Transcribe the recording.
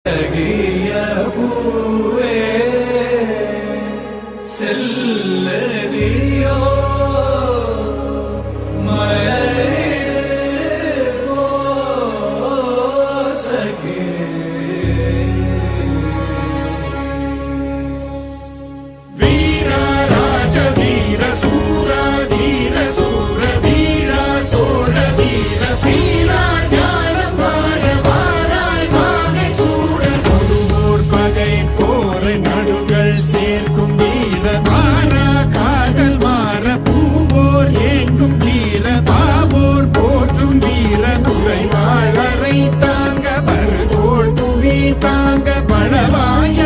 அழகிய பூவே செல்லதியோ மலரிடு சகே வீரா ராஜ வீர சூரா தீர சூர வீரா சோழ வீர சீரா ஞானம் வாழ வாராய் வாகை சூட கொடுவோர் பகை போர நடுகள் சேர்க்கும் வீர மாறா காதல் மாற பூவோர் ஏங்கும் வீர பாவோர் போற்றும் வீர குறைவாளரை தாங்க பருதோள் புவி தாங்க பழவாய